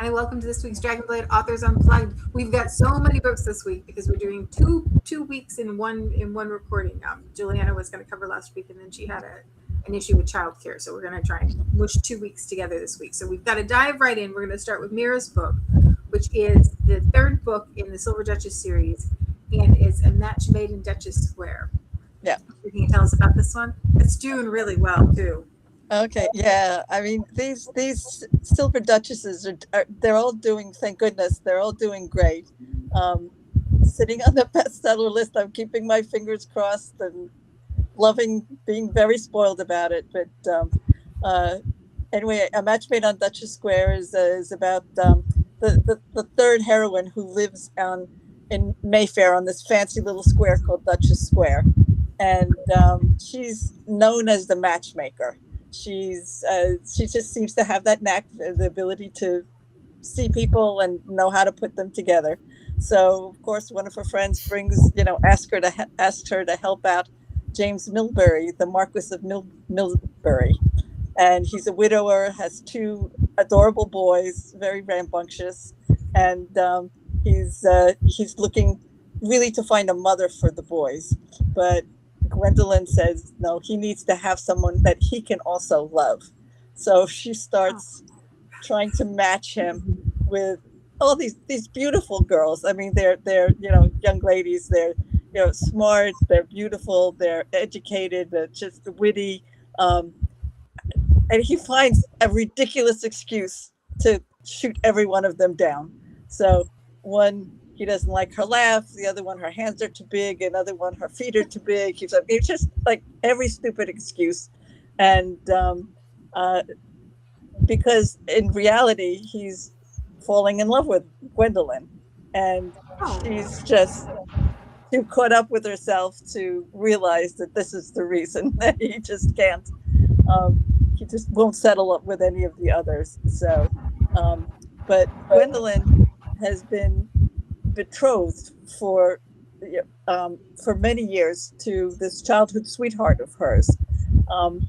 Hi, welcome to this week's Dragonblade Authors Unplugged. We've got so many books this week because we're doing two weeks in one recording. Juliana was going to cover last week, and then she had an issue with childcare, so we're going to try and mush 2 weeks together this week. So we've got to dive right in. We're going to start with Meara's book, which is the third book in the Silver Duchess series, and it's A Match Made in Duchess Square. Yeah. Can you tell us about this one? It's doing really well too. Okay. Yeah. I mean, these Silver Duchesses they're all doing. Thank goodness, they're all doing great. Sitting on the bestseller list. I'm keeping my fingers crossed and being very spoiled about it. But anyway, A Match Made on Duchess Square is about the third heroine who lives in Mayfair on this fancy little square called Duchess Square, and she's known as the matchmaker. She just seems to have that knack, the ability to see people and know how to put them together. So of course, one of her friends asks her to help out James Milbury, the Marquis of Milbury, and he's a widower, has two adorable boys, very rambunctious, and he's looking really to find a mother for the boys, but Gwendolyn says no, he needs to have someone that he can also love. So she starts trying to match him with all these beautiful girls. I mean, they're young ladies. They're smart. They're beautiful. They're educated. They're just witty. And he finds a ridiculous excuse to shoot every one of them down. So one, he doesn't like her laugh. The other one, her hands are too big. Another one, her feet are too big. It's just like every stupid excuse. And because in reality, he's falling in love with Gwendolyn. And she's just too caught up with herself to realize that this is the reason that he just can't. He just won't settle up with any of the others. So, but Gwendolyn has been betrothed for many years to this childhood sweetheart of hers,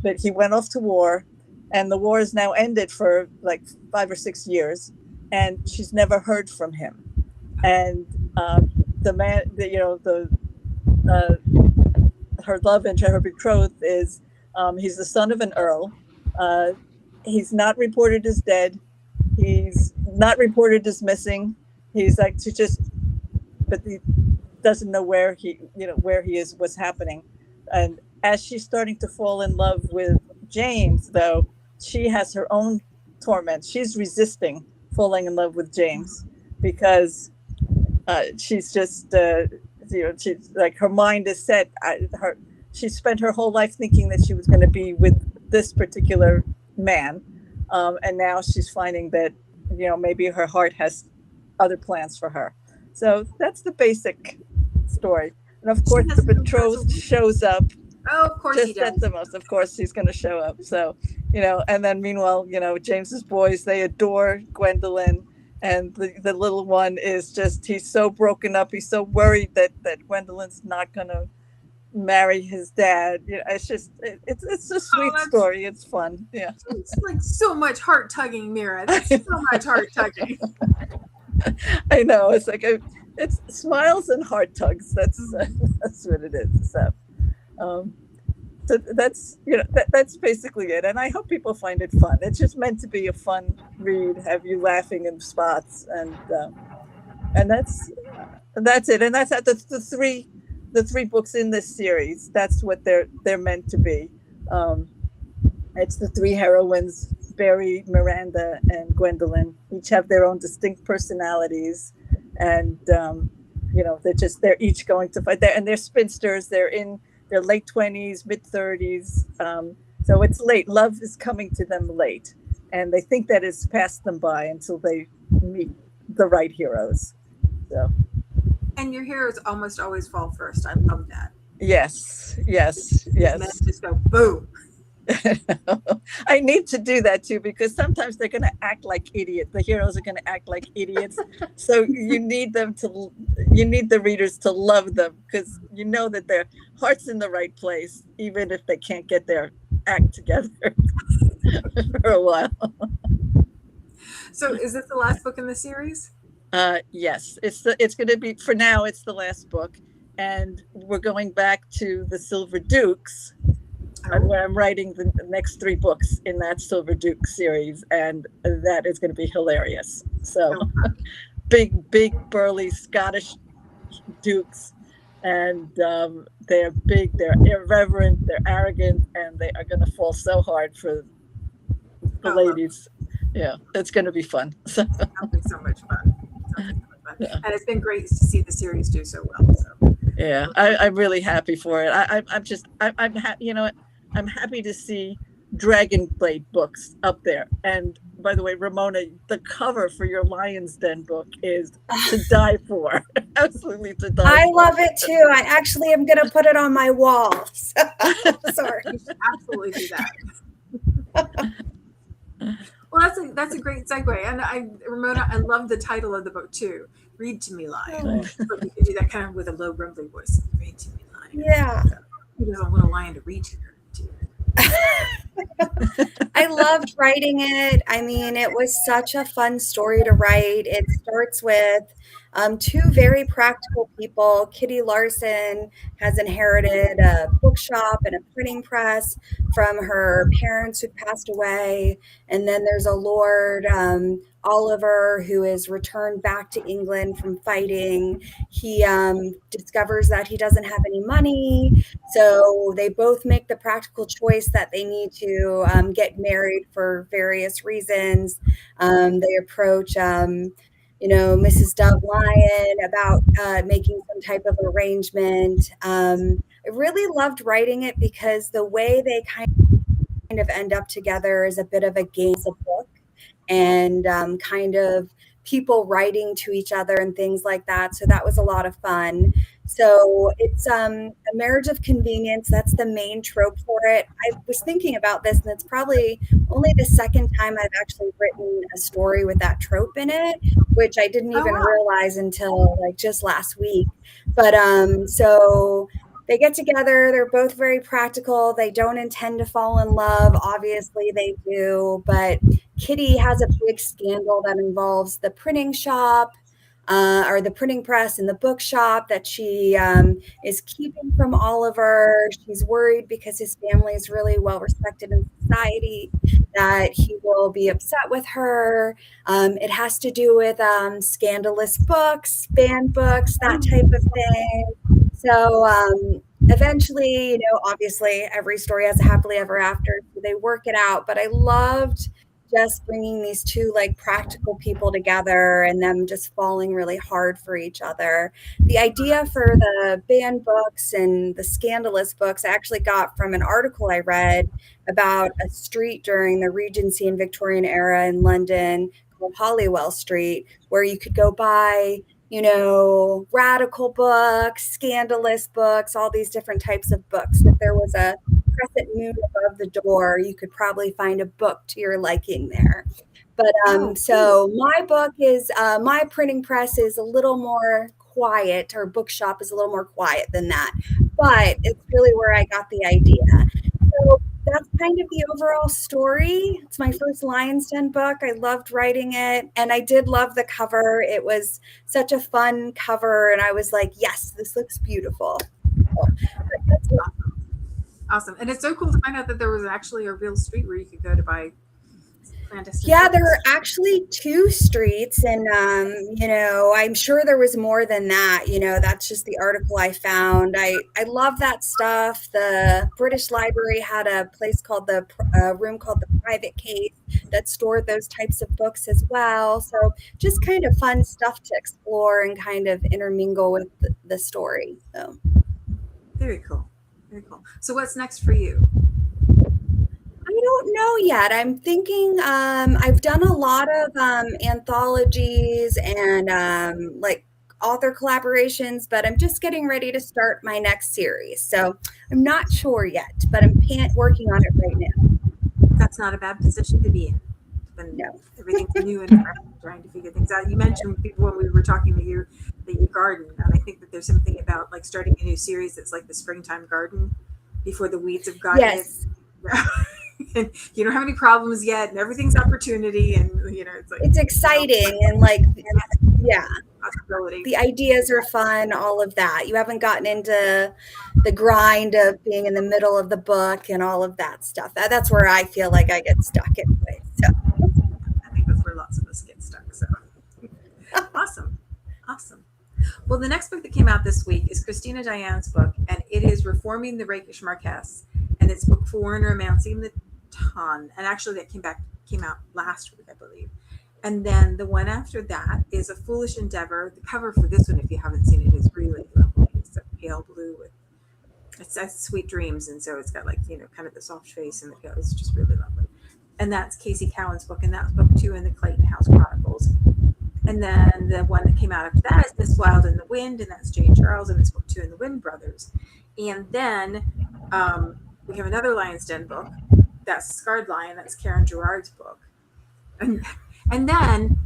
but he went off to war, and the war is now ended for like 5 or 6 years, and she's never heard from him. And the man, her love interest, her betrothed, is he's the son of an earl. He's not reported as dead. He's not reported as missing. He's like but he doesn't know where he is, what's happening. And as she's starting to fall in love with James, though, she has her own torment. She's resisting falling in love with James because she's just, she's like, her mind is set. She spent her whole life thinking that she was going to be with this particular man. And now she's finding that, maybe her heart has other plans for her. So that's the basic story. And of course, the betrothed shows up. Oh, of course he does. At the most, of course, he's going to show up. So, and then meanwhile, James's boys, they adore Gwendolyn. And the little one is just, he's so broken up. He's so worried that Gwendolyn's not going to marry his dad. It's just, it's a sweet story. It's fun. Yeah. It's like so much heart tugging, Meara. That's so much heart tugging. I know. It's like it's smiles and heart tugs. That's what it is. So that's basically it. And I hope people find it fun. It's just meant to be a fun read, have you laughing in spots, and that's it. And that's the three books in this series. That's what they're meant to be. It's the three heroines, Barry, Miranda, and Gwendolyn. Each have their own distinct personalities, and they're each going to fight. And they're spinsters. They're in their late 20s, mid 30s. So it's late. Love is coming to them late, and they think that it's passed them by until they meet the right heroes. So. And your heroes almost always fall first. I love that. Yes. And then just go boom. I need to do that too, because sometimes they're going to act like idiots. The heroes are going to act like idiots. So you need the readers to love them, because that their heart's in the right place, even if they can't get their act together for a while. So is this the last book in the series? Yes, it's going to be, for now, it's the last book, and we're going back to the Silver Dukes, and where I'm writing the next 3 books in that Silver Duke series, and that is going to be hilarious. So big burly Scottish dukes, and they're big, they're irreverent, they're arrogant, and they are going to fall so hard for the ladies. Yeah, it's going to be fun. So much fun. Yeah. And it's been great to see the series do so well. So yeah, I'm really happy for it. I'm happy. You know what? I'm happy to see Dragonblade books up there. And by the way, Ramona, the cover for your Lion's Den book is to die for. Absolutely to die I for. love it too. I actually am going to put it on my wall. Sorry. You should absolutely do that. Well, that's a great segue. And Ramona, I love the title of the book too. Read to me, Lion. But you could do that kind of with a low grumbly voice. Read to me, Lion. Yeah. Who doesn't want a lion to read to her? I loved writing it. I mean, it was such a fun story to write. It starts with 2 very practical people. Kitty Larson has inherited a bookshop and a printing press from her parents who passed away. And then there's a Lord Oliver, who is returned back to England from fighting. He discovers that he doesn't have any money. So they both make the practical choice that they need to get married for various reasons. They approach, Mrs. Dove Lyon about making some type of arrangement. I really loved writing it because the way they kind of end up together is a bit of a game of book, and kind of people writing to each other and things like that. So that was a lot of fun. So it's a marriage of convenience. That's the main trope for it. I was thinking about this, and it's probably only the second time I've actually written a story with that trope in it, which I didn't even realize until like just last week. But so they get together. They're both very practical. They don't intend to fall in love. Obviously they do, but Kitty has a big scandal that involves the printing shop, or the printing press and the bookshop that she is keeping from Oliver. She's worried because his family is really well respected in society that he will be upset with her. It has to do with scandalous books, banned books, that type of thing. So eventually, obviously every story has a happily ever after. So they work it out. But I loved just bringing these 2 like practical people together and them just falling really hard for each other. The idea for the banned books and the scandalous books I actually got from an article I read about a street during the Regency and Victorian era in London called Holywell Street, where you could go buy radical books, scandalous books, all these different types of books. If there was a crescent moon above the door, you could probably find a book to your liking there. But so my book is, my printing press is a little more quiet, or bookshop is a little more quiet than that. But it's really where I got the idea. So that's kind of the overall story. It's my first Lion's Den book. I loved writing it, and I did love the cover. It was such a fun cover, and I was like, yes, this looks beautiful. So, that's awesome. And it's so cool to find out that there was actually a real street where you could go to buy clandestine Yeah, books. there were actually 2 streets, and I'm sure there was more than that. That's just the article I found. I love that stuff. The British Library had a place called the room called the Private Case that stored those types of books as well. So just kind of fun stuff to explore and kind of intermingle with the story. So very cool. Very cool. So what's next for you? I don't know yet. I'm thinking I've done a lot of anthologies and like author collaborations, but I'm just getting ready to start my next series. So I'm not sure yet, but I'm working on it right now. That's not a bad position to be in. When No. Everything's new and fresh, trying to figure things out. You mentioned people when we were talking that you garden, and I think that there's something about like starting a new series that's like the springtime garden before the weeds have gotten Yes. and you don't have any problems yet, and everything's opportunity, and it's like It's exciting and like, yeah, possibility. the ideas are fun, all of that. You haven't gotten into the grind of being in the middle of the book and all of that stuff. That's where I feel like I get stuck anyway. So I think that's where lots of us get stuck. So awesome. Well, the next book that came out this week is Christina Diane's book, and it is Reforming the Rakish Marquess, and it's book 4 in Romancing the Ton. And actually, that came out last week, I believe. And then the one after that is A Foolish Endeavor. The cover for this one, if you haven't seen it, is really lovely. It's a pale blue with it says Sweet Dreams, and so it's got like kind of the soft face and the pale. It's just really lovely. And that's Casey Cowan's book, and that's book 2 in the Clayton House Chronicles. And then the one that came out after that is Miss Wild in the Wind, and that's Jane Charles, and it's book 2 in the Wind Brothers. And then we have another Lion's Den book. That's Scarred Lion. That's Karen Gerard's book. And then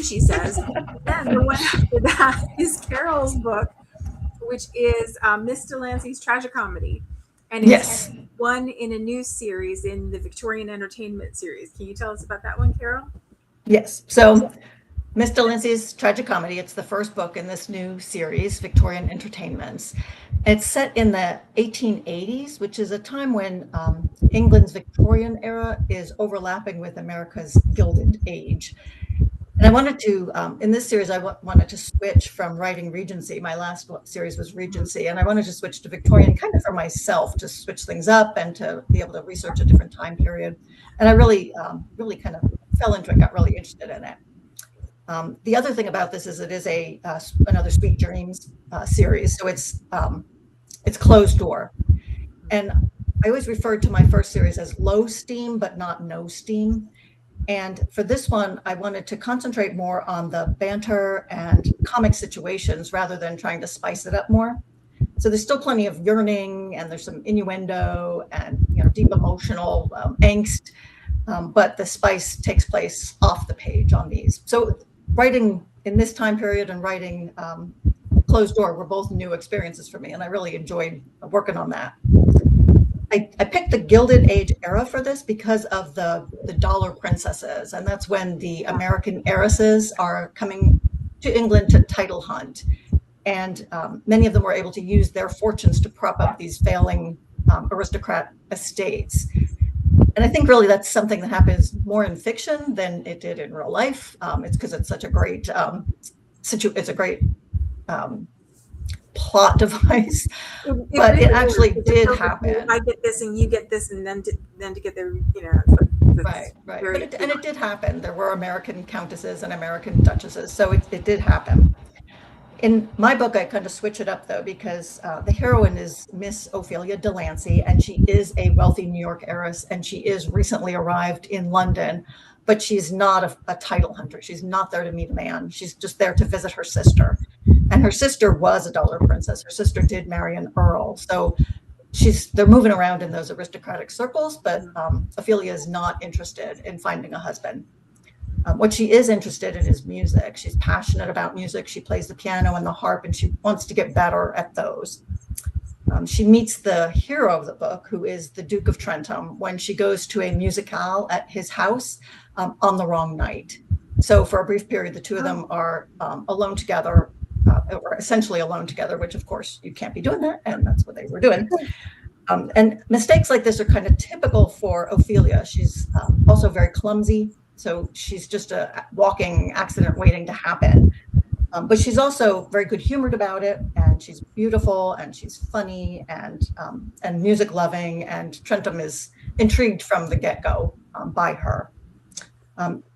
she says, then the one after that is Carol's book, which is Miss Delancey's Tragicomedy. And it's one in a new series in the Victorian Entertainment series. Can you tell us about that one, Carol? Yes. So Miss Delancey's Tragicomedy, it's the first book in this new series, Victorian Entertainments. It's set in the 1880s, which is a time when England's Victorian era is overlapping with America's Gilded Age. And I wanted to, in this series, I wanted to switch from writing Regency. My last series was Regency, and I wanted to switch to Victorian kind of for myself, to switch things up and to be able to research a different time period. And I really kind of fell into it, got really interested in it. The other thing about this is it is another Sweet Dreams series, so it's closed door. And I always referred to my first series as low steam, but not no steam. And for this one, I wanted to concentrate more on the banter and comic situations rather than trying to spice it up more. So there's still plenty of yearning, and there's some innuendo and deep emotional angst, but the spice takes place off the page on these. So writing in this time period and writing Closed Door were both new experiences for me, and I really enjoyed working on that. I picked the Gilded Age era for this because of the dollar princesses, and that's when the American heiresses are coming to England to title hunt, and many of them were able to use their fortunes to prop up these failing aristocrat estates. And I think really that's something that happens more in fiction than it did in real life. It's because it's such a great it's a great plot device, but it actually did happen. I get this and you get this, and then to get there, right. And it did happen. There were American countesses and American duchesses, so it did happen. In my book, I kind of switch it up though, because the heroine is Miss Ophelia Delancey, and she is a wealthy New York heiress, and she is recently arrived in London, but she's not a title hunter. She's not there to meet a man. She's just there to visit her sister. And her sister was a dollar princess. Her sister did marry an earl. So they're moving around in those aristocratic circles, but Ophelia is not interested in finding a husband. What she is interested in is music. She's passionate about music. She plays the piano and the harp, and she wants to get better at those. She meets the hero of the book, who is the Duke of Trentham, when she goes to a musicale at his house on the wrong night. So for a brief period, the two of them are alone together, or essentially alone together, which of course you can't be doing that, and that's what they were doing. And mistakes like this are kind of typical for Ophelia. She's also very clumsy, so she's just a walking accident waiting to happen. But she's also very good humored about it, and she's beautiful, and she's funny, and music loving, and Trentham is intrigued from the get-go by her.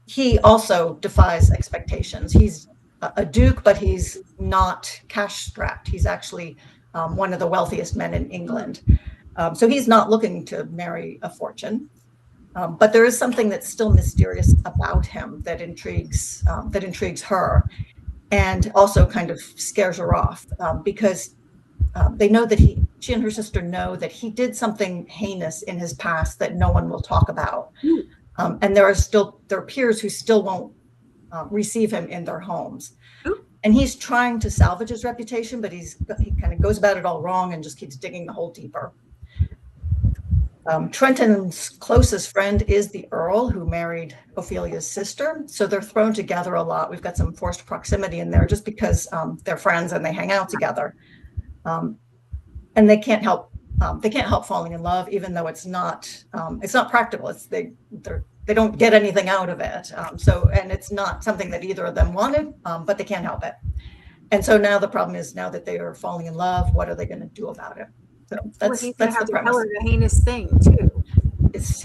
He also defies expectations. He's a duke, but he's not cash strapped. He's actually one of the wealthiest men in England. So he's not looking to marry a fortune. But there is something that's still mysterious about him that intrigues her, and also kind of scares her off, because they know that she and her sister know that he did something heinous in his past that no one will talk about. And there are peers who still won't receive him in their homes. And he's trying to salvage his reputation, but he kind of goes about it all wrong and just keeps digging the hole deeper. Trenton's closest friend is the Earl who married Ophelia's sister. So they're thrown together a lot. We've got some forced proximity in there just because they're friends and they hang out together. And they can't help falling in love, even though it's not practical. They don't get anything out of it. And it's not something that either of them wanted, but they can't help it. And so now the problem is, now that they are falling in love, what are they going to do about it? So that's he's the gonna have to premise. tell her the heinous thing too.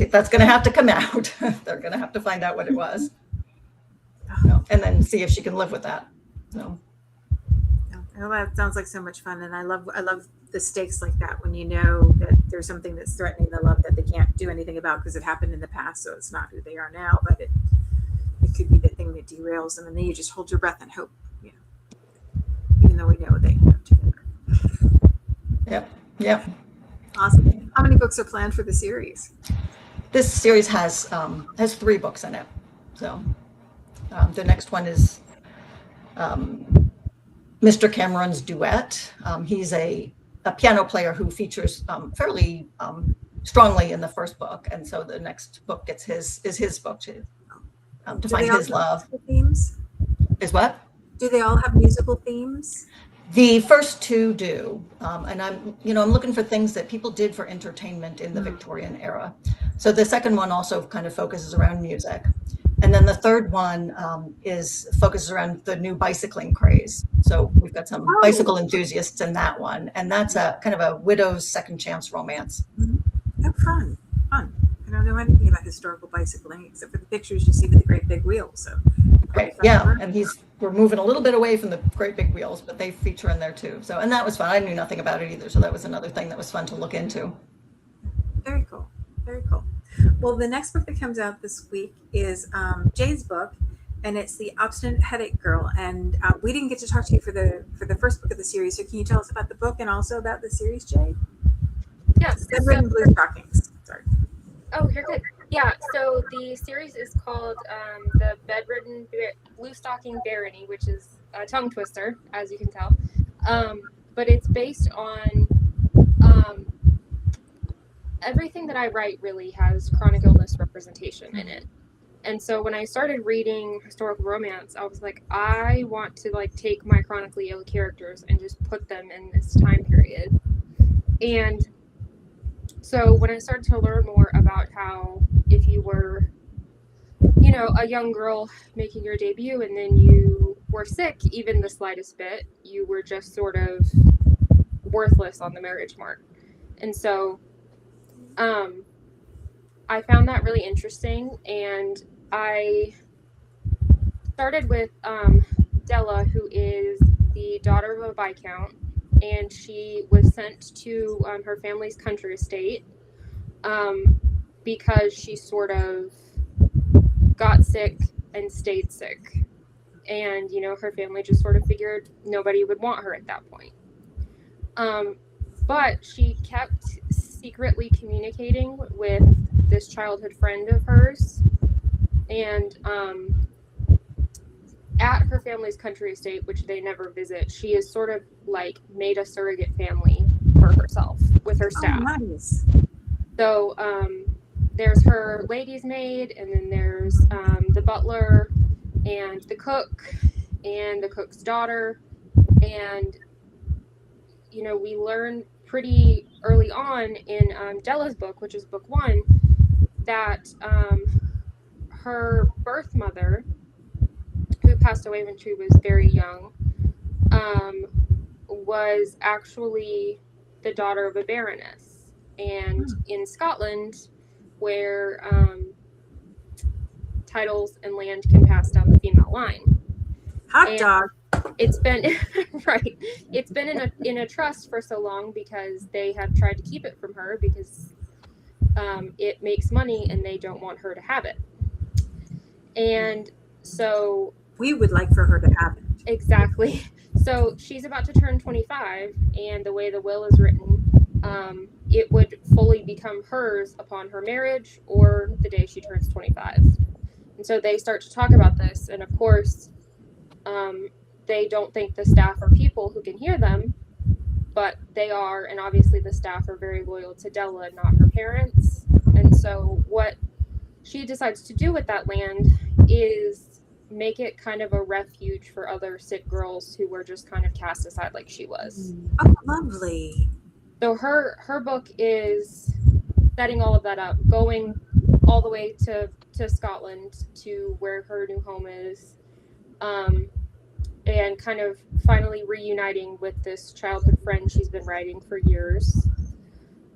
That's going to have to come out. They're going to have to find out what it was, and then see if she can live with that. So. Well, that sounds like so much fun, and I love the stakes like that when you know that there's something that's threatening the love that they can't do anything about because it happened in the past, so it's not who they are now, but it could be the thing that derails them, and then you just hold your breath and hope, even though we know they have together. Yep. Awesome. How many books are planned for the series? This series has 3 books in it. So the next one is Mr. Cameron's Duet. He's a piano player who features fairly strongly in the first book, and so the next book is his book to find his love. Themes? Is what? Do they all have musical themes? The first 2 do, and I'm looking for things that people did for entertainment in the Victorian era. So the second one also kind of focuses around music, and then the third one focuses around the new bicycling craze. So we've got some bicycle enthusiasts in that one, and that's a kind of a widow's second chance romance. Oh, fun. I don't know anything about historical bicycling except for the pictures you see with the great big wheels. So. Right. Yeah, and we're moving a little bit away from the great big wheels, but they feature in there too. So, and that was fun. I knew nothing about it either, so that was another thing that was fun to look into. Very cool. Very cool. Well, the next book that comes out this week is Jade's book, and it's The Obstinate Headache Girl. And we didn't get to talk to you for the first book of the series. So can you tell us about the book and also about the series, Jade? Yes. Bedridden Blue Stockings. Sorry. Oh, you're good. Yeah, so the series is called The Bedridden Blue Stocking Barony, which is a tongue twister, as you can tell. But it's based on everything that I write really has chronic illness representation in it. And so when I started reading historical romance, I was like, I want to take my chronically ill characters and just put them in this time period. And so when I started to learn more about how if you were, a young girl making your debut and then you were sick, even the slightest bit, you were just sort of worthless on the marriage mark. And so I found that really interesting, and I started with Della, who is the daughter of a viscount, and she was sent to her family's country estate because she sort of got sick and stayed sick. And, her family just sort of figured nobody would want her at that point. But she kept secretly communicating with this childhood friend of hers. And at her family's country estate, which they never visit, she is sort of made a surrogate family for herself with her staff. Oh, nice. So there's her lady's maid, and then there's the butler and the cook and the cook's daughter. And, we learn pretty early on in Della's book, which is book 1, that her birth mother, who passed away when she was very young, was actually the daughter of a baroness. And in Scotland, where titles and land can pass down the female line. Hot dog. It's been right. It's been in a trust for so long because they have tried to keep it from her because it makes money and they don't want her to have it. And so we would like for her to have it. Exactly. So she's about to turn 25, and the way the will is written, it would fully become hers upon her marriage or the day she turns 25. And so they start to talk about this, and of course, they don't think the staff are people who can hear them. but they are, and obviously the staff are very loyal to Della, not her parents. And so what she decides to do with that land is make it kind of a refuge for other sick girls who were just kind of cast aside like she was. Oh, lovely. So her book is setting all of that up, going all the way to Scotland, to where her new home is, and kind of finally reuniting with this childhood friend she's been writing for years.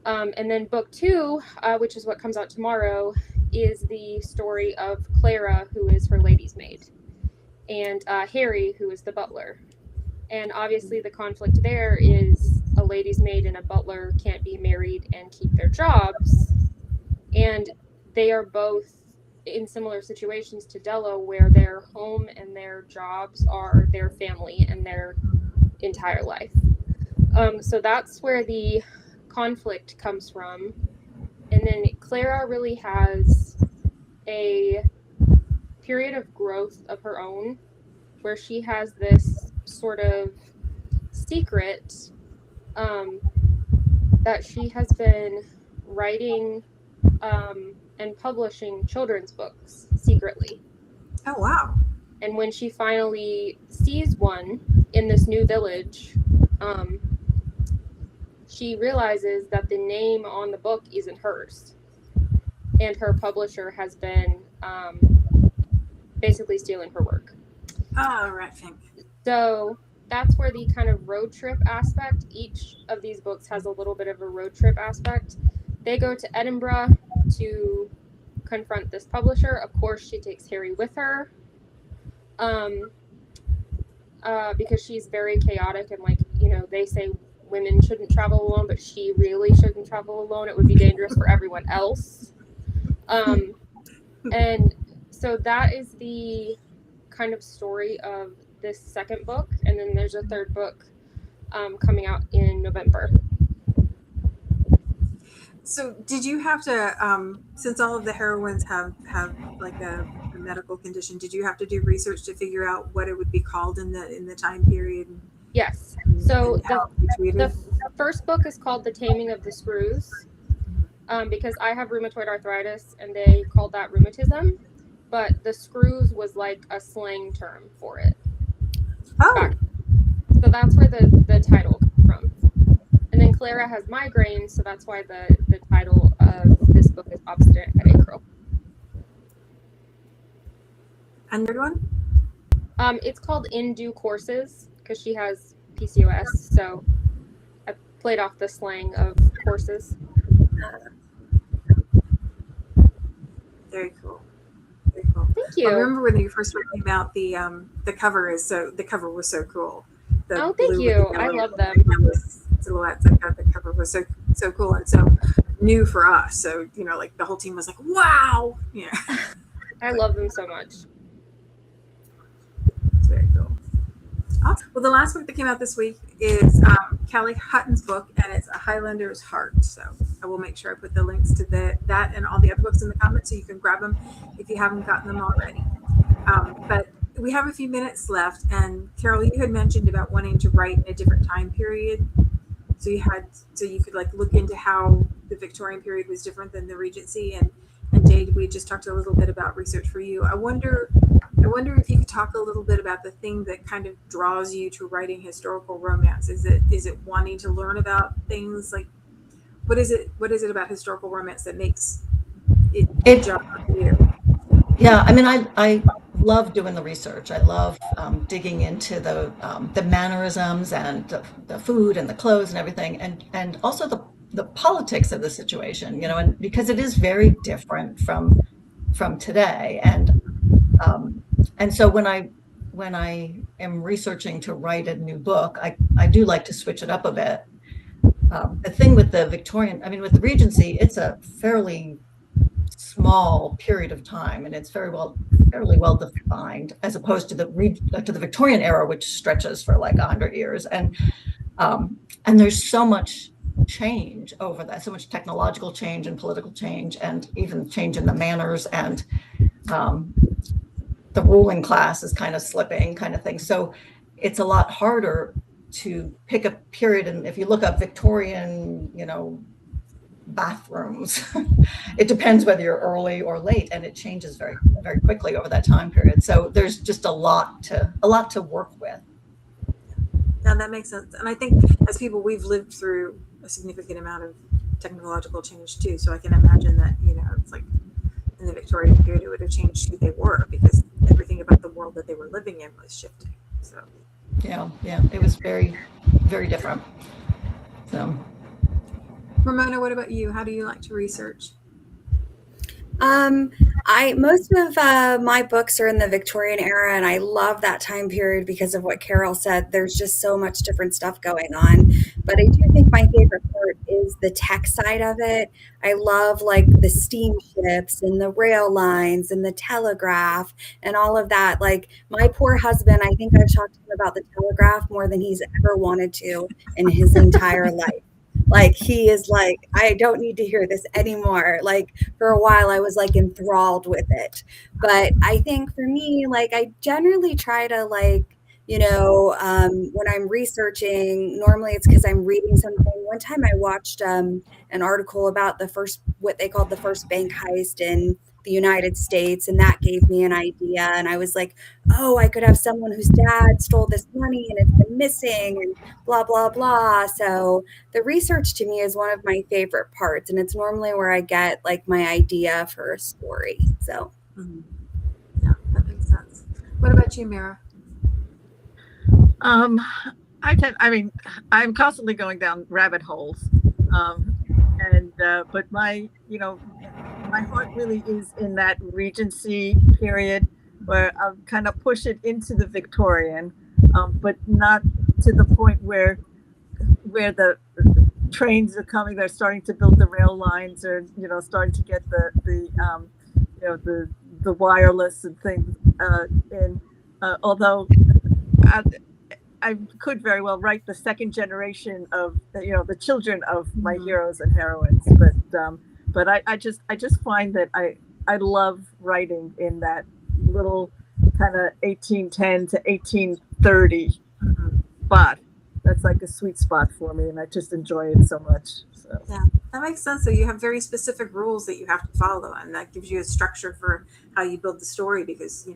And then book 2, which is what comes out tomorrow, is the story of Clara, who is her lady's maid, and Harry, who is the butler. And obviously the conflict there is a lady's maid and a butler can't be married and keep their jobs. And they are both in similar situations to Della, where their home and their jobs are their family and their entire life. So that's where the conflict comes from. And then Clara really has a period of growth of her own, where she has this sort of secret that she has been writing and publishing children's books secretly. Oh, wow. And when she finally sees one in this new village, she realizes that the name on the book isn't hers. And her publisher has been basically stealing her work. Oh, right, thank you. So that's where the kind of road trip aspect, each of these books has a little bit of a road trip aspect. They go to Edinburgh to confront this publisher. Of course, she takes Harry with her, because she's very chaotic, and, like, you know, they say women shouldn't travel alone, but she really shouldn't travel alone. It would be dangerous for everyone else. And so that is the kind of story of this second book, and then there's a third book coming out in November. So did you have to, since all of the heroines have like a medical condition, did you have to do research to figure out what it would be called in the time period? Yes. So the the first book is called The Taming of the Screws, because I have rheumatoid arthritis, and they called that rheumatism, but the screws was like a slang term for it. Oh. So that's where the title comes from. And then Clara has migraines, so that's why the title of this book is Obstinate Headache Girl. And third one? It's called In Due Courses, because she has PCOS, so I played off the slang of courses. Very cool. Very cool. Thank you. I remember when you first came out, the cover was so cool. Oh, thank you. I love them. Silhouettes. I thought the cover was so cool and so new for us. So, you know, like the whole team was like, wow. Yeah. I love them so much. It's very cool. Awesome. Well, the last book that came out this week is Callie Hutton's book, and it's A Highlander's Heart. So I will make sure I put the links to that and all the other books in the comments, so you can grab them if you haven't gotten them already. But we have a few minutes left, and Carol, you had mentioned about wanting to write in a different time period. So you could like look into how the Victorian period was different than the Regency, and Jade, we just talked a little bit about research for you. I wonder if you could talk a little bit about the thing that kind of draws you to writing historical romance. Is it wanting to learn about things, like what is it about historical romance that makes it a job for you? Yeah, I mean, I love doing the research. I love digging into the mannerisms and the food and the clothes and everything, and also the politics of the situation, you know, and because it is very different from today, and so when I am researching to write a new book, I do like to switch it up a bit. The thing with the with the Regency, it's a fairly small period of time, and it's fairly well defined, as opposed to the Victorian era, which stretches for like 100 years, and there's so much change over that, so much technological change and political change, and even change in the manners, and the ruling class is kind of slipping, kind of thing. So it's a lot harder to pick a period, and if you look up Victorian, bathrooms, it depends whether you're early or late, and it changes very, very quickly over that time period. So there's just a lot to work with. Now that makes sense. And I think as people, we've lived through a significant amount of technological change too. So I can imagine that, it's like in the Victorian period, it would have changed who they were because everything about the world that they were living in was shifting. So yeah, it was very, very different. So Ramona, what about you? How do you like to research? Most of my books are in the Victorian era, and I love that time period because of what Carol said. There's just so much different stuff going on. But I do think my favorite part is the tech side of it. I love like the steamships and the rail lines and the telegraph and all of that. Like my poor husband, I think I've talked to him about the telegraph more than he's ever wanted to in his entire life. Like he is like, I don't need to hear this anymore. Like for a while I was like enthralled with it. But I think for me, like I generally try to when I'm researching, normally it's because I'm reading something. One time I watched an article about what they called the first bank heist in the United States, and that gave me an idea. And I was like, oh, I could have someone whose dad stole this money and it's been missing and blah, blah, blah. So the research to me is one of my favorite parts, and it's normally where I get like my idea for a story. So yeah, that makes sense. What about you, Meara? I'm constantly going down rabbit holes. But my heart really is in that Regency period where I'll kind of push it into the Victorian, but not to the point where the trains are coming. They're starting to build the rail lines, or starting to get the wireless and things in. Although I could very well write the second generation of the children of my heroes and heroines, but I just find that I love writing in that little kind of 1810 to 1830 spot. That's like a sweet spot for me, and I just enjoy it so much. So. Yeah, that makes sense. So you have very specific rules that you have to follow, and that gives you a structure for how you build the story, because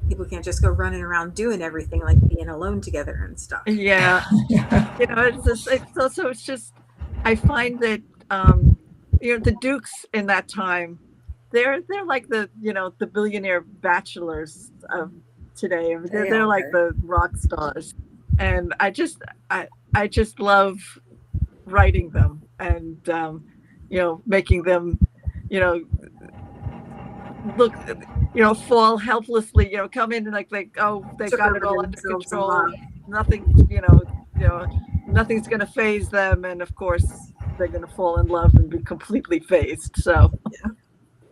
people can't just go running around doing everything, like being alone together and stuff. Yeah. It's just I find that the Dukes in that time, they're like the billionaire bachelors of today. They're like the rock stars, and I just love writing them and making them look fall helplessly, come in and like they've got it all under control. Nothing, nothing's going to phase them, and of course they're going to fall in love and be completely phased. So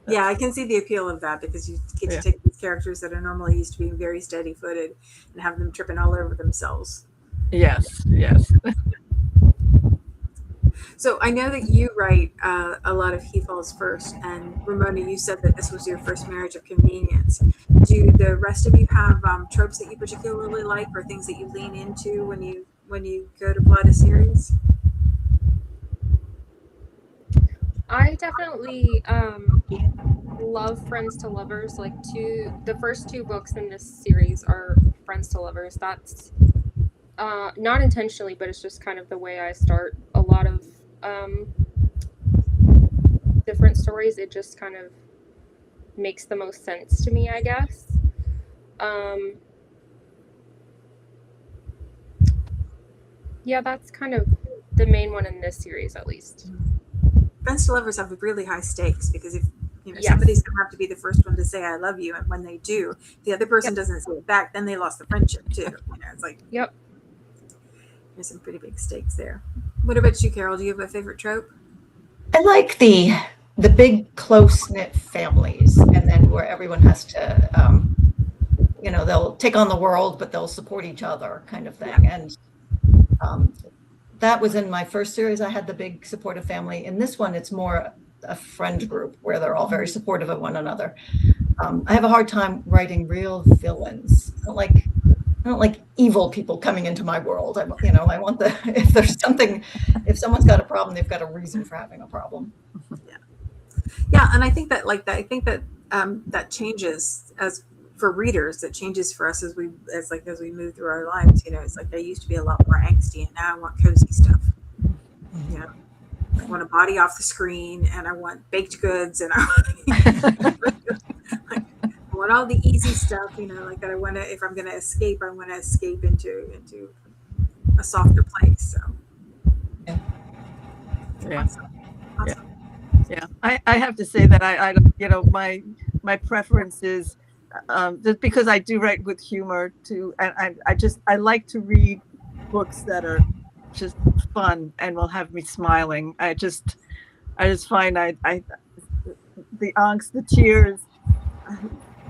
yeah, I can see the appeal of that, because you get to take these characters that are normally used to being very steady-footed and have them tripping all over themselves. Yes. So I know that you write a lot of He Falls First, and Ramona, you said that this was your first marriage of convenience. Do the rest of you have tropes that you particularly like, or things that you lean into when you go to plot a series? I definitely love Friends to Lovers. Like the first two books in this series are Friends to Lovers. That's not intentionally, but it's just kind of the way I start a lot of different stories. It just kind of makes the most sense to me, I guess. Yeah, that's kind of the main one in this series, at least. Friends to Lovers have really high stakes, because if somebody's gonna have to be the first one to say I love you, and when they do, the other person doesn't say it back, then they lost the friendship too. It's like there's some pretty big stakes there. What about you, Carol? Do you have a favorite trope? I like the big close-knit families, and then where everyone has to they'll take on the world, but they'll support each other, kind of thing. And that was in my first series. I had the big supportive family. In this one, it's more a friend group where they're all very supportive of one another. I have a hard time writing real villains. I don't like I don't like evil people coming into my world. I want if someone's got a problem, they've got a reason for having a problem. Yeah, and I think that that changes as for readers. It changes for us as we move through our lives. It's like I used to be a lot more angsty, and now I want cozy stuff. I want a body off the screen, and I want baked goods, and I want all the easy stuff. Like that. If I'm going to escape, I want to escape into a softer place. So Yeah. Awesome. Yeah, I have to say that I don't, my preference is just because I do write with humor too, and I like to read books that are just fun and will have me smiling. I just find the angst, the tears,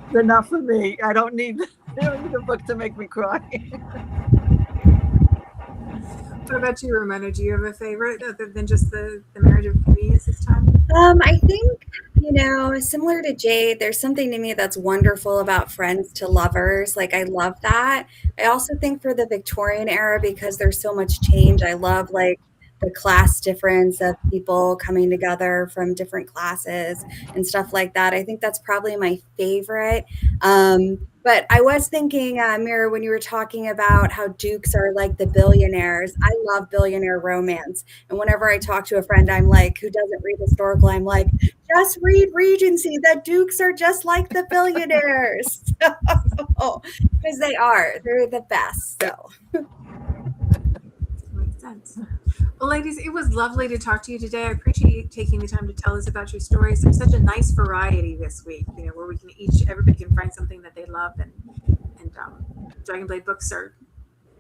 it's enough for me. I don't need a book to make me cry. What about you, Ramona? Do you have a favorite other than just the Marriage of Convenience this time? I think, similar to Jade, there's something to me that's wonderful about friends to lovers. Like, I love that. I also think for the Victorian era, because there's so much change, I love like the class difference of people coming together from different classes and stuff like that. I think that's probably my favorite. But I was thinking, Meara, when you were talking about how dukes are like the billionaires, I love billionaire romance. And whenever I talk to a friend, I'm like, who doesn't read historical, I'm like, just read Regency. The dukes are just like the billionaires. Because they're the best. So. Makes sense. Well, ladies, it was lovely to talk to you today. I appreciate you taking the time to tell us about your stories. There's such a nice variety this week, where we can everybody can find something that they love, and Dragonblade books are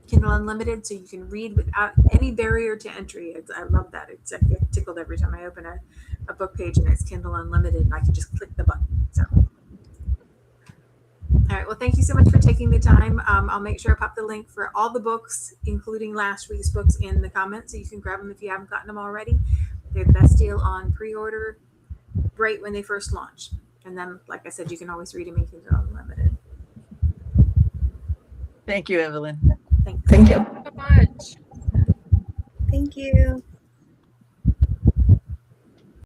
Kindle Unlimited, so you can read without any barrier to entry. I love that. I get tickled every time I open a book page and it's Kindle Unlimited, and I can just click the button. So. All right. Well, thank you so much for taking the time. I'll make sure I pop the link for all the books, including last week's books, in the comments, so you can grab them if you haven't gotten them already. They're the best deal on pre-order right when they first launch. And then, like I said, you can always read them in Kindle Unlimited. Thank you, Evelyn. Thanks. Thank you So much. Thank you.